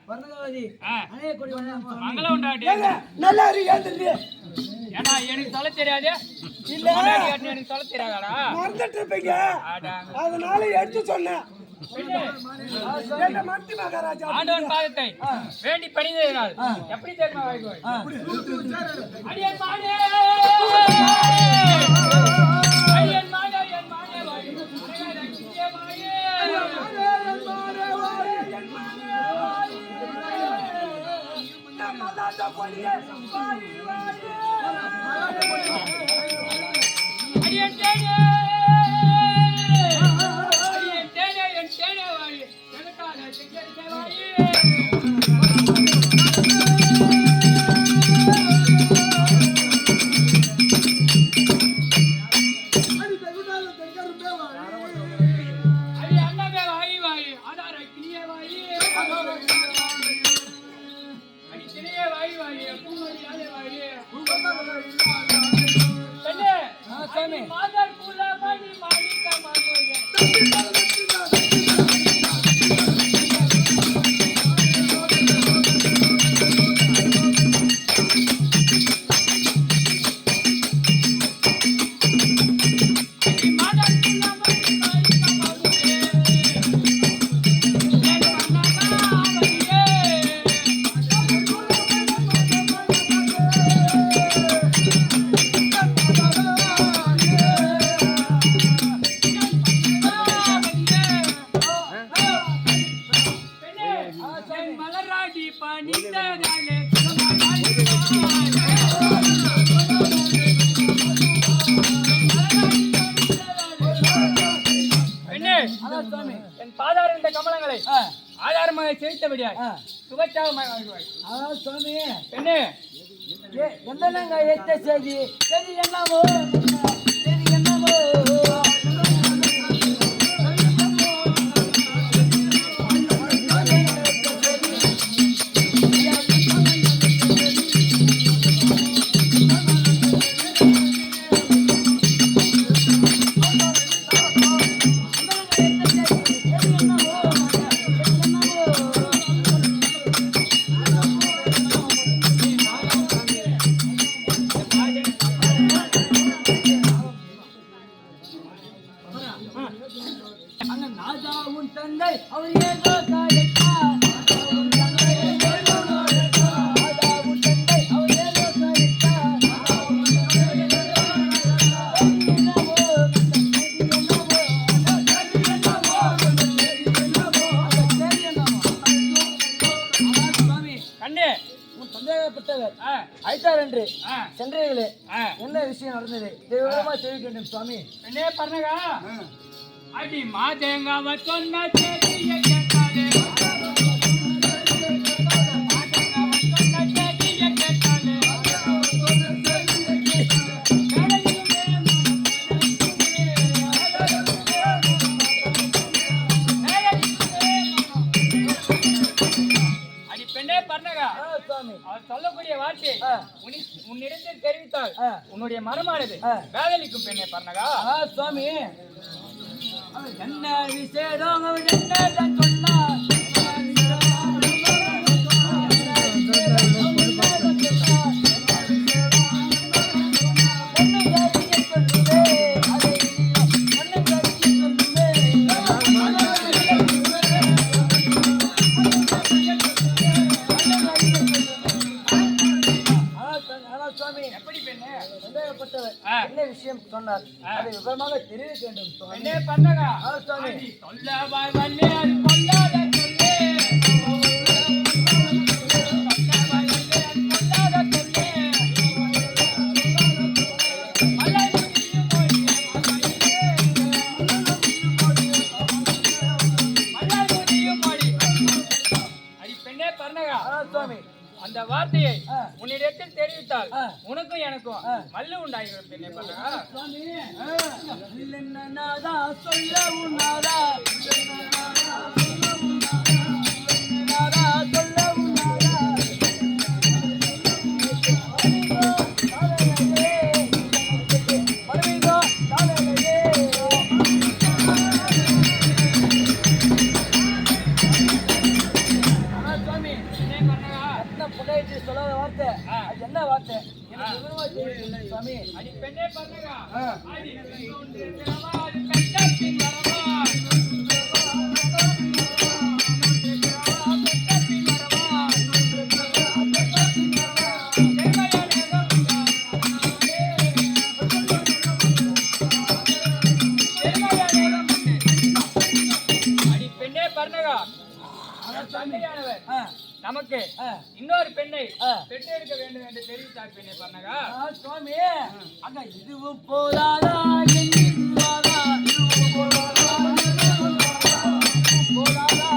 வர்ணகாவதி அணைய கொடி மங்களம் உண்டாட்டி நல்லா இருக்கு. ஏன்னா எனக்கு சொல்ல தெரியாது. இல்ல எனக்கு சொல்ல தெரியாதாடா? மறந்துட்டு இருப்பீங்க. அதனால எடுத்து சொன்னேன். ஆண்டவன் பாதத்தை வேண்டி பணிந்ததினால் எப்படி தெரியுமா வாய்க்கோய்? அடியன் மானே அடியன் மானே என் மானே வாய் அடியே மாயே என் மானே வாய் என் மானே வாய் நம்மளாத போலியே வாய் வாய் அடியன் தேனே என் பாதார இந்த கமலங்களை ஆதாரமாக செலுத்தபடியா சுபச்சாகமாக சுவாமி என்ன என்னங்க எத்த செய்தி சரி என்னவோ சரி என்னவோ சென்றீர்களே என்ன விஷயம் நடந்தது விவரமா தெரிவிக்க வேண்டும் சுவாமி. என்ன பண்ணகா அடி மாதேங்காவ சொன்ன செய்தியை கேட்டாலே அடி பெண்ணே பண்ணகா அவர் சொல்லக்கூடிய வார்த்தை உன்னிடத்தில் தெரிவித்தால் உன்னுடைய மரமானது காதலிக்கும் பெண்ணே பண்ணகா. சுவாமி என்ன விசேடம் என்ன சொன்னார் என்ன விஷயம் சொன்னார் அதை விவரமாக தெரிவிக்க வேண்டும். என்ன பண்ணகா சொல்ல வல்லே அது கொல்லாத சொல்லே அந்த வார்த்தையை உன்னிடத்தில் தெரிவித்தால் உனக்கும் எனக்கும் மல்லு உண்டாகிடும் பெண்ணே பண்ணகா. சொல்ல உன்னாதா வார்த்தை அது என்ன வார்த்தை எனக்கு விவரமா தெரியல சுவாமி. அடி பெண்ணே பர்ணகா அடி ஒன்று திரவா அது கட்டப்பின் வரவா நமக்கு இன்னொரு பெண்ணை பெற்றெடுக்க வேண்டும் என்று தெரிவித்தார் பெண்ணே பர்ணகா. சுவாமி அங்க இதுவும் போதாதா போதாதா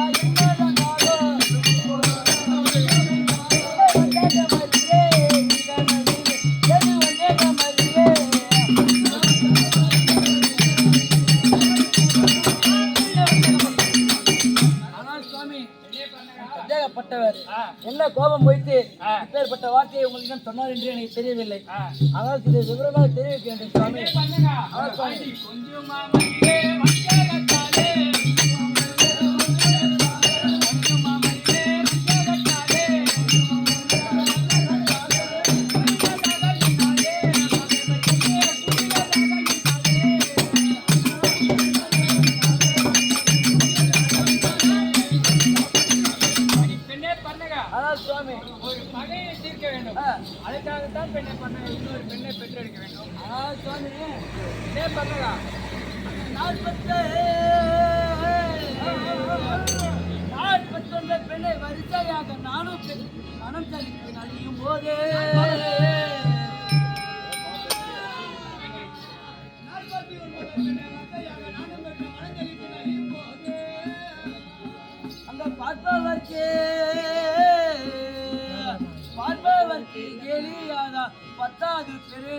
பட்டவர் என்ன கோபம் வைத்து இப்பேற்பட்ட வார்த்தையை உங்களுக்கு சொன்னார் என்று எனக்கு தெரியவில்லை. ஆனால் இது விவரமாக தெரிவிக்க வேண்டும் சுவாமி. ஒரு பகையை தீர்க்க வேண்டும். அதுக்காகத்தான் பெண்ணை பர்ணகா இன்னொரு பெண்ணை பெற்றெடுக்க வேண்டும். சுவாமி பெண்ணே பர்ணகா நாற்பத்தொன்று பெண்ணை வரிசையாக நானும் மனம் தளித்து அழியும் போது அங்க பார்ப்பவர்க்கே எளியாதா பத்தாது பெரிய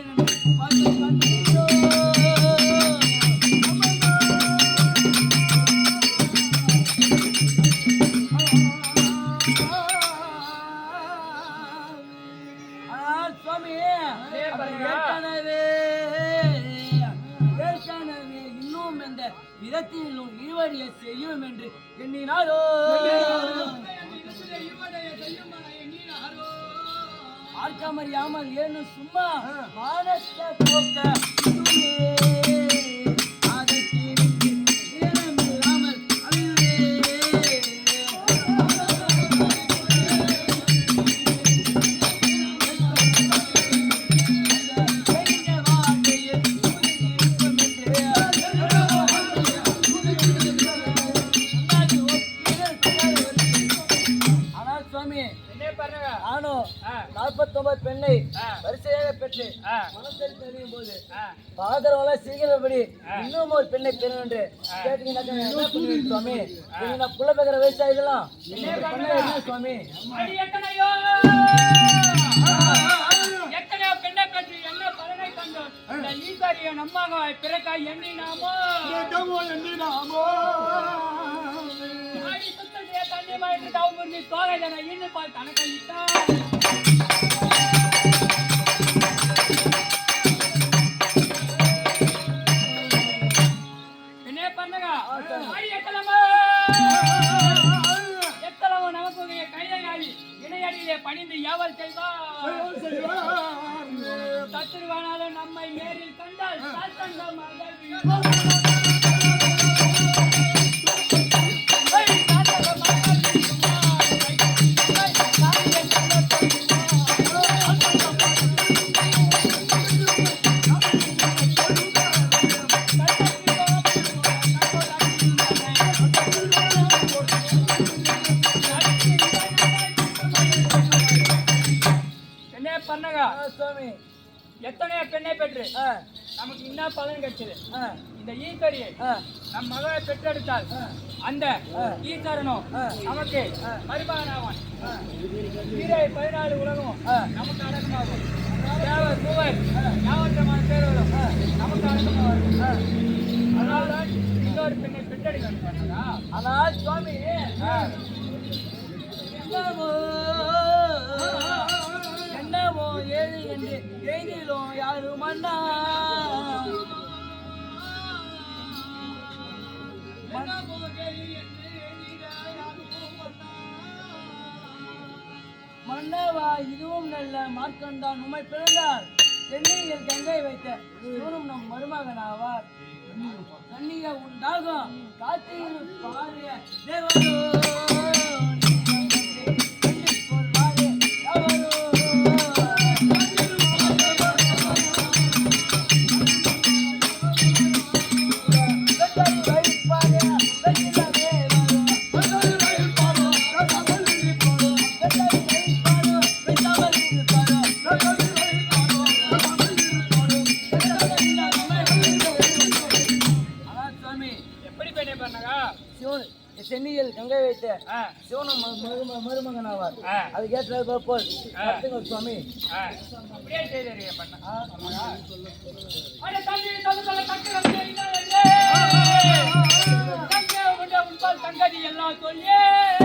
சுவாமி ஏற்கனவே இன்னும் எந்த விதத்திலும் ஈவடியை செய்யும் என்று எண்ணினாரோ பார்க்காமறியாமல் ஏன்னு சும்மா மானத்தை போக்க பெண்ணை வரிசையாக பெற்று மனசரித்து அறியும் போது பாதரவெல்லாம் சீக்கிரப்படி இன்னும் ஒரு பெண்ணை பெறும் என்று கேட்டீங்கன்னாக்க என்ன பண்ணுவீங்க சுவாமி? நான் புள்ள பேக்கிற வயசாயிடலாம் சுவாமி. எத்தனையோ பெண்ணை பற்றி என்ன பலனை கண்டோம். இந்த ஈசாரியை நம்பாக பிறக்கா எண்ணினாமோ தண்ணி மாதிரி தவமுறிஞ்சி தோகைதனை இன்னும் பால் கணக்கழித்தான். பணிந்து யாவல் செய்வார் தத்துருவானாலும் நம்மை நேரில் கண்டால் எத்தனையோ பெண்ணை பெற்று நமக்கு என்ன பலன் கிடைச்சது? இந்த ஈக்கரியை நம் மகளை பெற்றெடுத்தால் அந்த ஈஸ்வரனும் நமக்கு மருமகனாவான். 14 உலகமும் நமக்கு அடக்கமாகும். தேவர் மூவர் யாவற்றமான பேர்களும் நமக்கு அடக்கமாகும். அதனால்தான் இன்னொரு பெண்ணை பெற்றெடுக்க வேண்டும். ஆனால் சுவாமி என்னவோ ஏழு என்று எழுதிலோ யாரும் அண்ணா மன்னவா இதுவும் நல்ல மார்க்கம்தான் உண்மை பிறந்தார் தென்னியில் கங்கை வைத்த இவனும் நம் மருமகன் ஆவார் கண்ணிய உண்டாகும் காத்தியில் பாரிய தேவரோ சென்னியில் கங்கை வைத்த சிவனும் மருமகன் ஆவார் அது கேட்ட போல் சுவாமி அப்படியே செய்தறிய பண்ண தங்கதி எல்லாம் சொல்லி